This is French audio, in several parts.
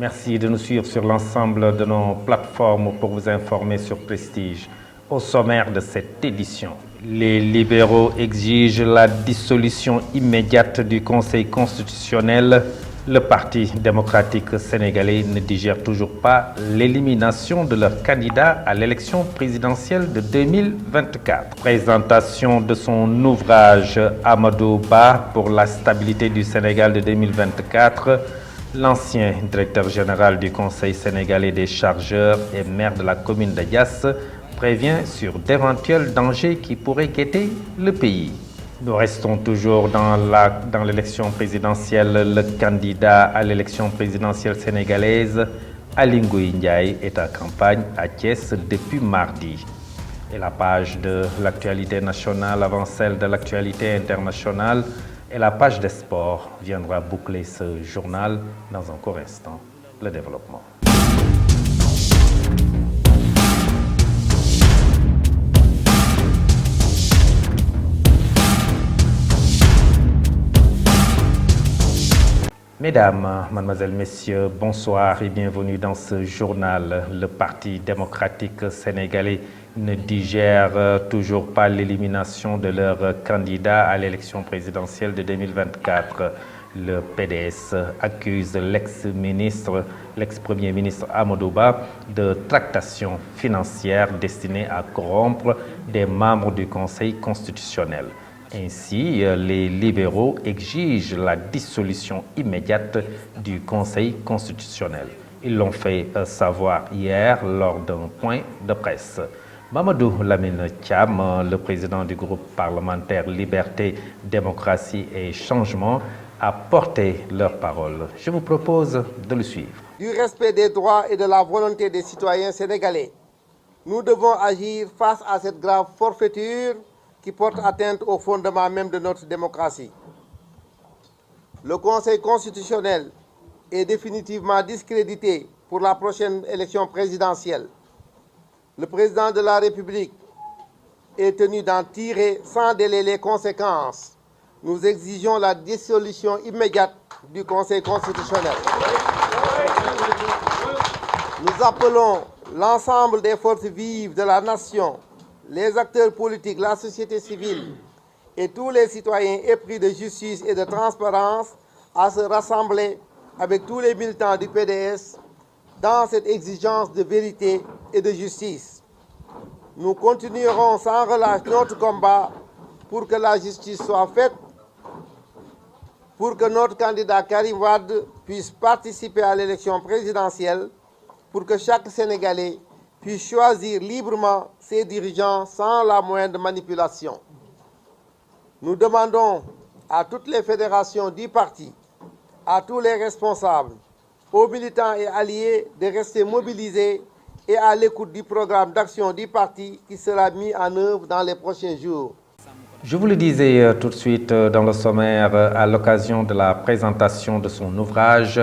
Merci de nous suivre sur l'ensemble de nos plateformes pour vous informer sur Prestige. Au sommaire de cette édition, les libéraux exigent la dissolution immédiate du Conseil constitutionnel. Le Parti démocratique sénégalais ne digère toujours pas l'élimination de leur candidat à l'élection présidentielle de 2024. Présentation de son ouvrage Amadou Ba pour la stabilité du Sénégal de 2024. L'ancien directeur général du Conseil sénégalais des chargeurs et maire de la commune de Diass prévient sur d'éventuels dangers qui pourraient guetter le pays. Nous restons toujours dans l'élection présidentielle. Le candidat à l'élection présidentielle sénégalaise, Aly Ngouille Ndiaye, est en campagne à Thiès depuis mardi. Et la page de l'actualité nationale avant celle de l'actualité internationale et la page des sports viendra boucler ce journal dans un court instant. Le développement. Mesdames, Mademoiselles, Messieurs, bonsoir et bienvenue dans ce journal. Le Parti démocratique sénégalais ne digère toujours pas l'élimination de leur candidat à l'élection présidentielle de 2024. Le PDS accuse l'ex-premier ministre Amadou Ba de tractation financière destinée à corrompre des membres du Conseil constitutionnel. Ainsi, les libéraux exigent la dissolution immédiate du Conseil constitutionnel. Ils l'ont fait savoir hier lors d'un point de presse. Mamadou Lamine Thiam, le président du groupe parlementaire Liberté, Démocratie et Changement, a porté leur parole. Je vous propose de le suivre. Du respect des droits et de la volonté des citoyens sénégalais, nous devons agir face à cette grave forfaiture qui porte atteinte au fondement même de notre démocratie. Le Conseil constitutionnel est définitivement discrédité pour la prochaine élection présidentielle. Le président de la République est tenu d'en tirer sans délai les conséquences. Nous exigeons la dissolution immédiate du Conseil constitutionnel. Nous appelons l'ensemble des forces vives de la nation, les acteurs politiques, la société civile et tous les citoyens épris de justice et de transparence à se rassembler avec tous les militants du PDS dans cette exigence de vérité et de justice. Nous continuerons sans relâche notre combat pour que la justice soit faite, pour que notre candidat Karim Wade puisse participer à l'élection présidentielle, pour que chaque Sénégalais puisse choisir librement ses dirigeants sans la moindre manipulation. Nous demandons à toutes les fédérations du parti, à tous les responsables, aux militants et alliés de rester mobilisés et à l'écoute du programme d'action du parti qui sera mis en œuvre dans les prochains jours. Je vous le disais tout de suite dans le sommaire à l'occasion de la présentation de son ouvrage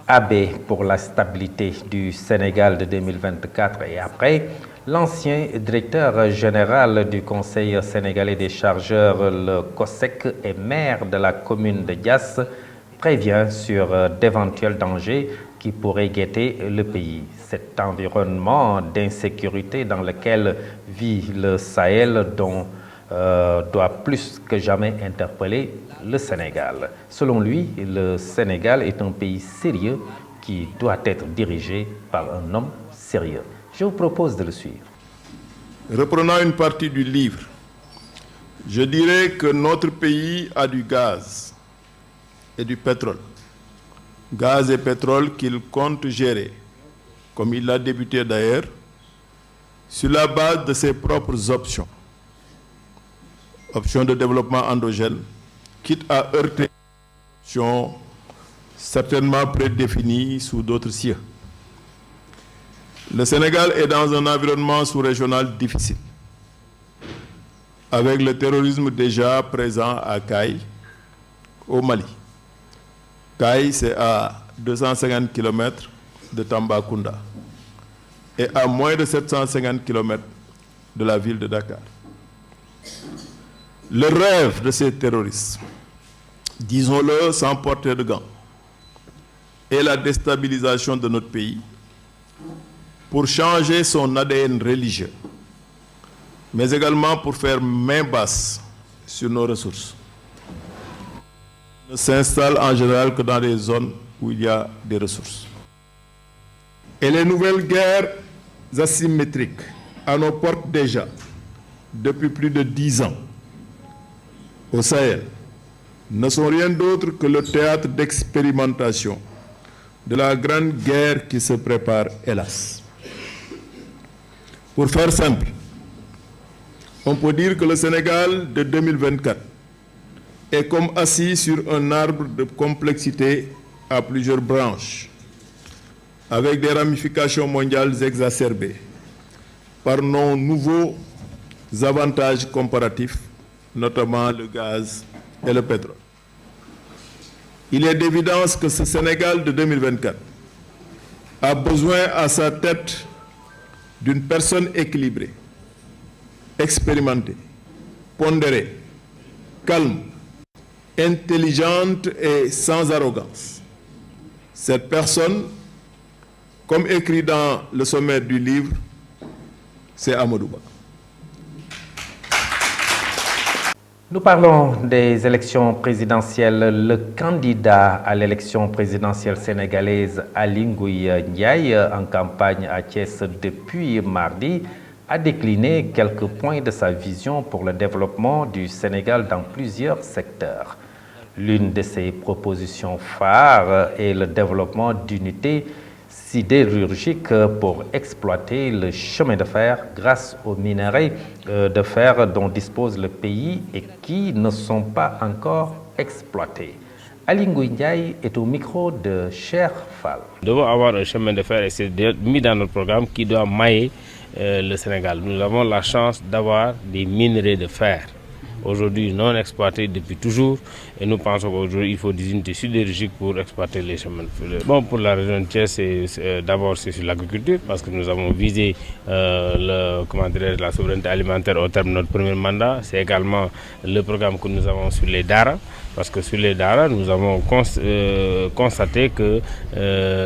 AB pour la stabilité du Sénégal de 2024 et après, l'ancien directeur général du Conseil sénégalais des chargeurs, le COSEC, et maire de la commune de Diass, prévient sur d'éventuels dangers qui pourraient guetter le pays. Cet environnement d'insécurité dans lequel vit le Sahel doit plus que jamais interpeller le Sénégal. Selon lui, le Sénégal est un pays sérieux qui doit être dirigé par un homme sérieux. Je vous propose de le suivre. Reprenant une partie du livre, je dirais que notre pays a du gaz et du pétrole. Gaz et pétrole qu'il compte gérer, comme il l'a débuté d'ailleurs, sur la base de ses propres options. Options de développement endogène, quitte à heurter des options certainement prédéfinies sous d'autres cieux. Le Sénégal est dans un environnement sous-régional difficile, avec le terrorisme déjà présent à Kayes, au Mali. Kayes, c'est à 250 km de Tambacounda et à moins de 750 km de la ville de Dakar. Le rêve de ces terroristes, disons-le sans porter de gants, et la déstabilisation de notre pays pour changer son ADN religieux, mais également pour faire main basse sur nos ressources. Ne s'installe en général que dans des zones où il y a des ressources. Et les nouvelles guerres asymétriques à nos portes déjà depuis plus de 10 ans au Sahel ne sont rien d'autre que le théâtre d'expérimentation de la grande guerre qui se prépare, hélas. Pour faire simple, on peut dire que le Sénégal de 2024 est comme assis sur un arbre de complexité à plusieurs branches, avec des ramifications mondiales exacerbées par nos nouveaux avantages comparatifs, notamment le gaz et le pétrole. Il est d'évidence que ce Sénégal de 2024 a besoin à sa tête d'une personne équilibrée, expérimentée, pondérée, calme, intelligente et sans arrogance. Cette personne, comme écrit dans le sommaire du livre, c'est Amadou Ba. Nous parlons des élections présidentielles. Le candidat à l'élection présidentielle sénégalaise, Aly Ngouille Ndiaye, en campagne à Thiès depuis mardi, a décliné quelques points de sa vision pour le développement du Sénégal dans plusieurs secteurs. L'une de ses propositions phares est le développement d'unités sidérurgiques pour exploiter le chemin de fer grâce aux minerais de fer dont dispose le pays et qui ne sont pas encore exploités. Aly Ngouille Ndiaye est au micro de Cheikh Fall. Nous devons avoir un chemin de fer et c'est mis dans notre programme qui doit mailler le Sénégal. Nous avons la chance d'avoir des minerais de fer aujourd'hui non exploités depuis toujours et nous pensons qu'aujourd'hui il faut des unités sidérurgiques pour exploiter les chemins de fer. Bon, pour la région de Thiès, d'abord c'est sur l'agriculture parce que nous avons visé la souveraineté alimentaire au terme de notre premier mandat. C'est également le programme que nous avons sur les Dara parce que sur les Dara nous avons constaté que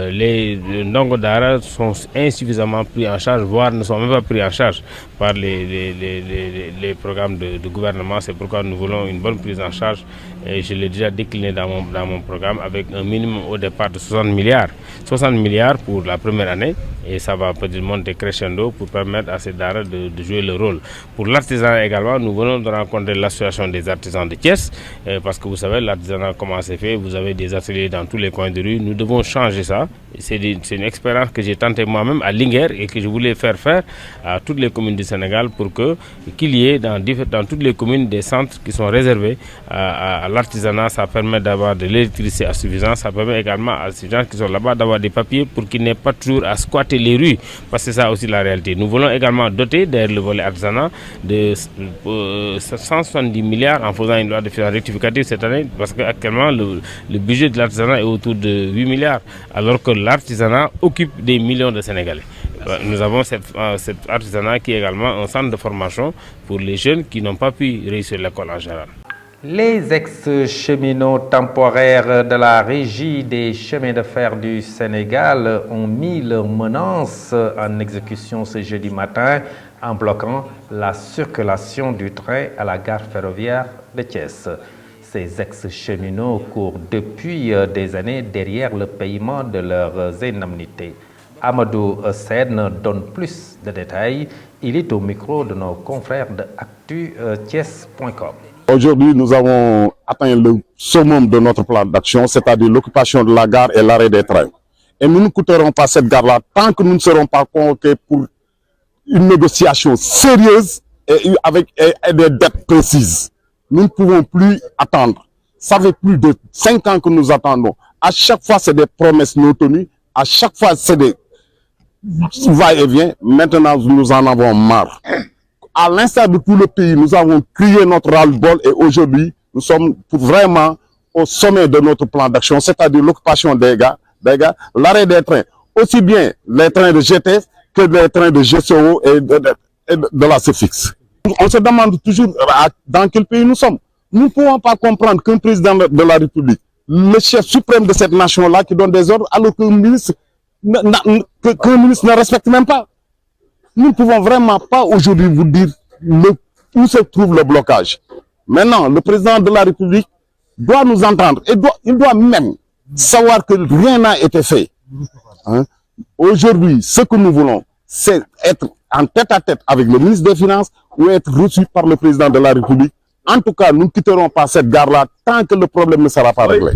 les Ndongo Dara sont insuffisamment pris en charge, voire ne sont même pas pris en charge par les programmes de gouvernement. C'est pourquoi nous voulons une bonne prise en charge et je l'ai déjà décliné dans mon programme avec un minimum au départ de 60 milliards. 60 milliards pour la première année et ça va peut-être monter crescendo pour permettre à ces DARA de jouer le rôle. Pour l'artisanat également, nous venons de rencontrer l'association des artisans de Thiès parce que vous savez, l'artisanat comment c'est fait, vous avez des ateliers dans tous les coins de rue, nous devons changer ça. C'est une expérience que j'ai tentée moi-même à Linguère et que je voulais faire à toutes les communes du Sénégal pour qu'il y ait dans toutes les communes des centres qui sont réservés à l'artisanat. Ça permet d'avoir de l'électricité à suffisance, ça permet également à ces gens qui sont là-bas d'avoir des papiers pour qu'ils n'aient pas toujours à squatter les rues, parce que c'est ça aussi la réalité. Nous voulons également doter derrière le volet artisanat de 170 milliards en faisant une loi de finances rectificative cette année, parce qu'actuellement le budget de l'artisanat est autour de 8 milliards, alors que l'artisanat occupe des millions de Sénégalais. Nous avons cet artisanat qui est également un centre de formation pour les jeunes qui n'ont pas pu réussir l'école en général. Les ex-cheminots temporaires de la Régie des chemins de fer du Sénégal ont mis leurs menaces en exécution ce jeudi matin en bloquant la circulation du train à la gare ferroviaire de Thiès. Ces ex-cheminots courent depuis des années derrière le paiement de leurs indemnités. Amadou Sen donne plus de détails. Il est au micro de nos confrères de ActuThiès.com. Aujourd'hui, nous avons atteint le summum de notre plan d'action, c'est-à-dire l'occupation de la gare et l'arrêt des trains. Et nous ne quitterons pas cette gare-là tant que nous ne serons pas convoqués pour une négociation sérieuse et avec des dettes précises. Nous ne pouvons plus attendre. Ça fait plus de 5 ans que nous attendons. À chaque fois, c'est des promesses non tenues. À chaque fois, c'est des va-et-vient. Maintenant, nous en avons marre. À l'instar de tout le pays, nous avons crié notre ras-le-bol et aujourd'hui, nous sommes vraiment au sommet de notre plan d'action, c'est-à-dire l'occupation des gares, l'arrêt des trains, aussi bien les trains de GTF que les trains de GCO et de la CFX. On se demande toujours dans quel pays nous sommes. Nous ne pouvons pas comprendre qu'un président de la République le chef suprême de cette nation-là qui donne des ordres alors qu'un ministre ne respecte même pas. Nous ne pouvons vraiment pas aujourd'hui vous dire où se trouve le blocage. Maintenant, le président de la République doit nous entendre et il doit même savoir que rien n'a été fait. Hein? Aujourd'hui, ce que nous voulons, c'est être en tête-à-tête avec le ministre des Finances ou être reçu par le président de la République. En tout cas, nous ne quitterons pas cette gare-là tant que le problème ne sera pas réglé.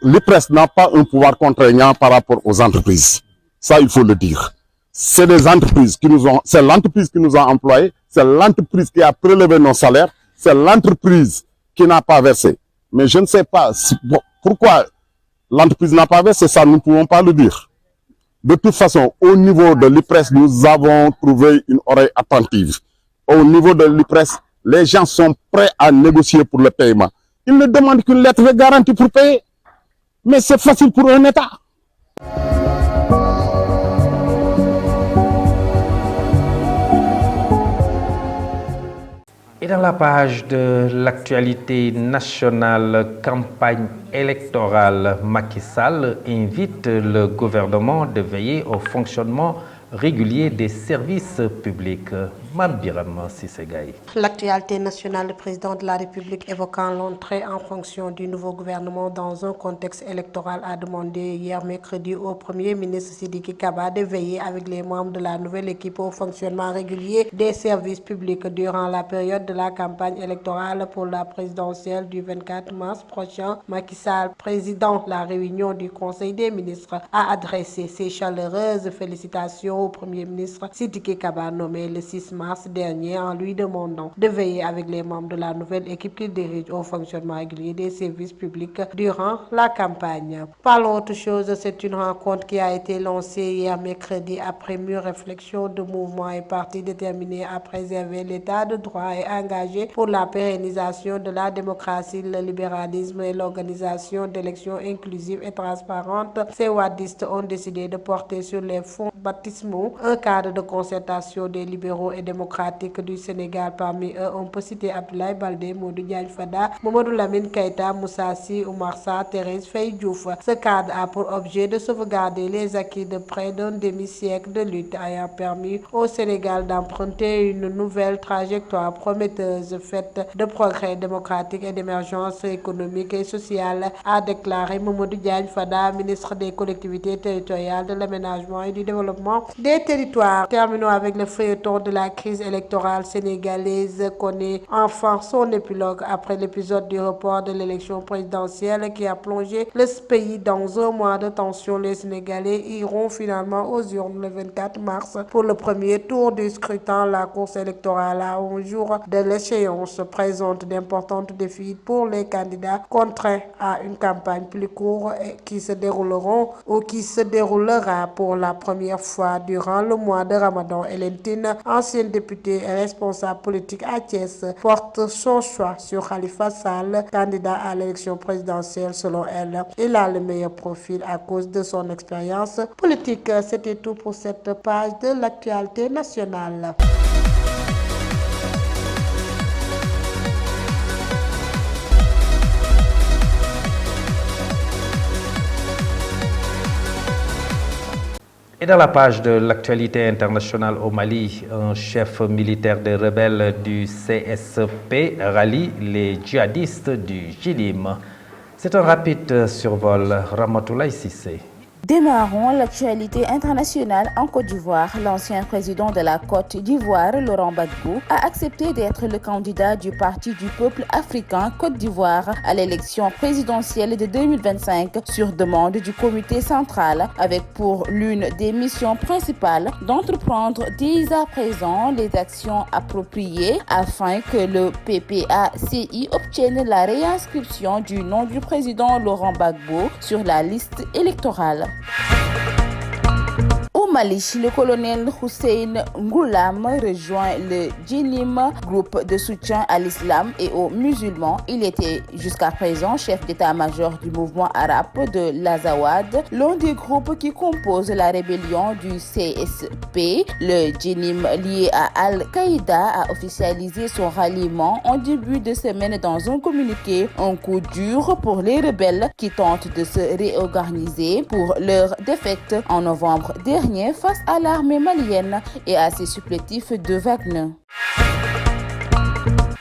L'IPRES n'a pas un pouvoir contraignant par rapport aux entreprises. Ça, il faut le dire. C'est des entreprises c'est l'entreprise qui nous a employés, c'est l'entreprise qui a prélevé nos salaires, c'est l'entreprise qui n'a pas versé. Mais je ne sais pas pourquoi l'entreprise n'a pas versé, ça nous ne pouvons pas le dire. De toute façon, au niveau de l'IPRES, nous avons trouvé une oreille attentive. Au niveau de l'IPRES, les gens sont prêts à négocier pour le paiement. Ils ne demandent qu'une lettre de garantie pour payer. Mais c'est facile pour un État. Et dans la page de l'actualité nationale, campagne électorale, Macky Sall invite le gouvernement de veiller au fonctionnement régulier des services publics. Mambiram Sissegaï. L'actualité nationale, le président de la République évoquant l'entrée en fonction du nouveau gouvernement dans un contexte électoral a demandé hier mercredi au Premier ministre Sidiki Kaba de veiller avec les membres de la nouvelle équipe au fonctionnement régulier des services publics durant la période de la campagne électorale pour la présidentielle du 24 mars prochain. Macky Sall, président de la réunion du Conseil des ministres, a adressé ses chaleureuses félicitations au Premier ministre Sidiki Kaba nommé le 6 mars dernier en lui demandant de veiller avec les membres de la nouvelle équipe qu'il dirige au fonctionnement régulier des services publics durant la campagne. Parlons autre chose, c'est une rencontre qui a été lancée hier mercredi après mûre réflexion de mouvements et partis déterminés à préserver l'état de droit et engagés pour la pérennisation de la démocratie, le libéralisme et l'organisation d'élections inclusives et transparentes. Ces wadistes ont décidé de porter sur les fonds baptismaux un cadre de concertation des libéraux et démocratique du Sénégal. Parmi eux, on peut citer Abdoulaye Baldé, Modou Diagne Fada, Mamadou Lamine Keïta, Moussa Sy, Oumar Sarr, Thérèse Faye Diouf. Ce cadre a pour objet de sauvegarder les acquis de près d'un demi-siècle de lutte ayant permis au Sénégal d'emprunter une nouvelle trajectoire prometteuse faite de progrès démocratique et d'émergence économique et sociale, a déclaré Mamadou Diagne Fada, ministre des collectivités territoriales, de l'aménagement et du développement des territoires. Terminons avec le feuilleton de la crise électorale sénégalaise connaît enfin son épilogue après l'épisode du report de l'élection présidentielle qui a plongé le pays dans un mois de tension. Les Sénégalais iront finalement aux urnes le 24 mars pour le premier tour du scrutin. La course électorale à 11 jours de l'échéance présente d'importants défis pour les candidats contraints à une campagne plus courte et qui se déroulera pour la première fois durant le mois de Ramadan. Hélène Tine, ancienne députée et responsable politique à Thiès, porte son choix sur Khalifa Sall, candidat à l'élection présidentielle. Selon elle, il a le meilleur profil à cause de son expérience politique. C'était tout pour cette page de l'actualité nationale. Et dans la page de l'actualité internationale au Mali, un chef militaire des rebelles du CSP rallie les djihadistes du JIDIM. C'est un rapide survol. Ramatoulaye Sissé. Démarrons l'actualité internationale en Côte d'Ivoire. L'ancien président de la Côte d'Ivoire, Laurent Gbagbo, a accepté d'être le candidat du Parti du peuple africain Côte d'Ivoire à l'élection présidentielle de 2025 sur demande du comité central, avec pour l'une des missions principales d'entreprendre dès à présent les actions appropriées afin que le PPACI obtienne la réinscription du nom du président Laurent Gbagbo sur la liste électorale. Au Mali, le colonel Hussein Ngoulam rejoint le Djinim, groupe de soutien à l'islam et aux musulmans. Il était jusqu'à présent chef d'état-major du mouvement arabe de l'Azawad, l'un des groupes qui composent la rébellion du CSP. Le Djinim, lié à Al-Qaïda, a officialisé son ralliement en début de semaine dans un communiqué. Un coup dur pour les rebelles qui tentent de se réorganiser pour leur défaite en novembre dernier face à l'armée malienne et à ses supplétifs de Wagner.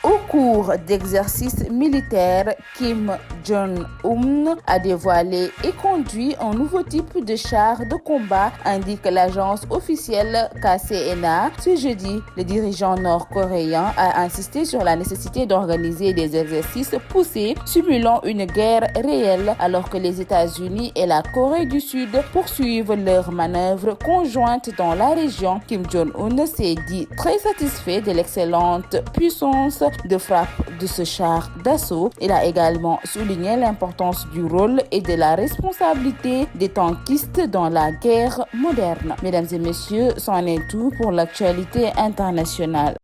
Au cours d'exercices militaires, Kim Jong-un a dévoilé et conduit un nouveau type de char de combat, indique l'agence officielle KCNA. Ce jeudi, le dirigeant nord-coréen a insisté sur la nécessité d'organiser des exercices poussés, simulant une guerre réelle, alors que les États-Unis et la Corée du Sud poursuivent leurs manœuvres conjointes dans la région. Kim Jong-un s'est dit très satisfait de l'excellente puissance de frappe de ce char d'assaut. Il a également souligné l'importance du rôle et de la responsabilité des tankistes dans la guerre moderne. Mesdames et messieurs, c'en est tout pour l'actualité internationale.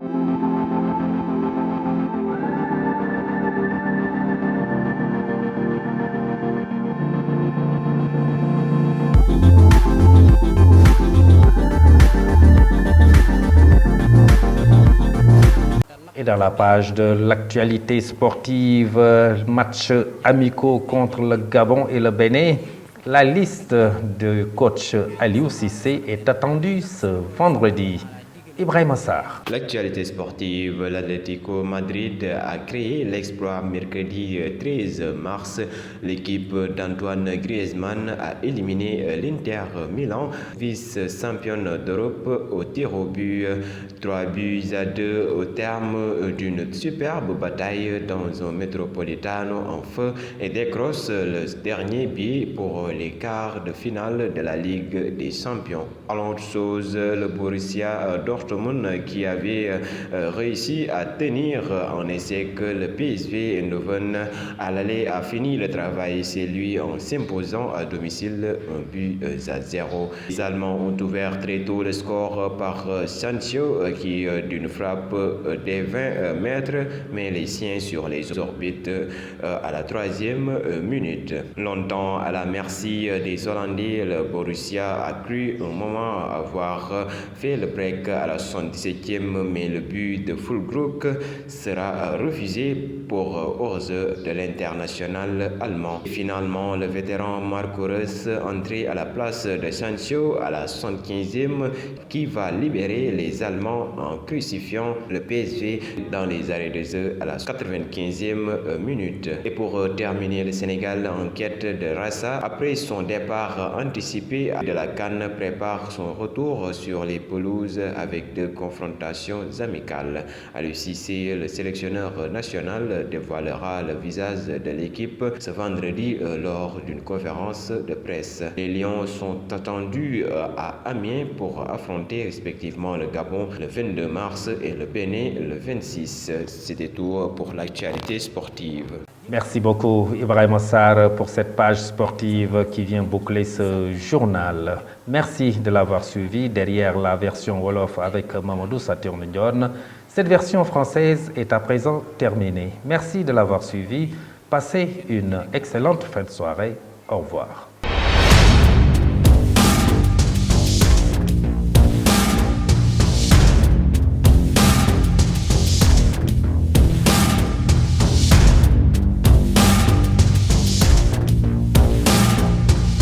Et dans la page de l'actualité sportive, matchs amicaux contre le Gabon et le Bénin, la liste de coach Aliou Cissé est attendue ce vendredi. Ibrahim Assar. L'actualité sportive, l'Atlético Madrid a créé l'exploit mercredi 13 mars. L'équipe d'Antoine Griezmann a éliminé l'Inter Milan, vice-championne d'Europe, au tir au but. 3-2 au terme d'une superbe bataille dans un Metropolitano en feu et décroche le dernier billet pour les quarts de finale de la Ligue des Champions. À l'autre chose, le Borussia Dortmund qui avait réussi à tenir en échec le PSV Eindhoven à l'aller a fini le travail, c'est lui en s'imposant à domicile 1-0. Les Allemands ont ouvert très tôt le score par Sancho qui d'une frappe des 20 mètres, mais les siens sur les orbites à la 3e minute. Longtemps à la merci des Hollandais, le Borussia a cru un moment avoir fait le break à la 77e, mais le but de Füllkrug sera refusé pour hors-jeu de l'international allemand. Finalement, le vétéran Marco Reus entré à la place de Sancho à la 75e qui va libérer les Allemands en crucifiant le PSV dans les arrêts de jeu à la 95e minute. Et pour terminer, le Sénégal en quête de Rassa après son départ anticipé de la CAN prépare son retour sur les pelouses avec 2 confrontations amicales. Aliou Cissé, le sélectionneur national, dévoilera le visage de l'équipe ce vendredi lors d'une conférence de presse. Les Lions sont attendus à Amiens pour affronter respectivement le Gabon le 22 mars et le Bénin le 26. C'était tout pour l'actualité sportive. Merci beaucoup Ibrahim Assar pour cette page sportive qui vient boucler ce journal. Merci de l'avoir suivi. Derrière la version Wolof avec Mamadou Saturne Ndione, cette version française est à présent terminée. Merci de l'avoir suivi. Passez une excellente fin de soirée. Au revoir.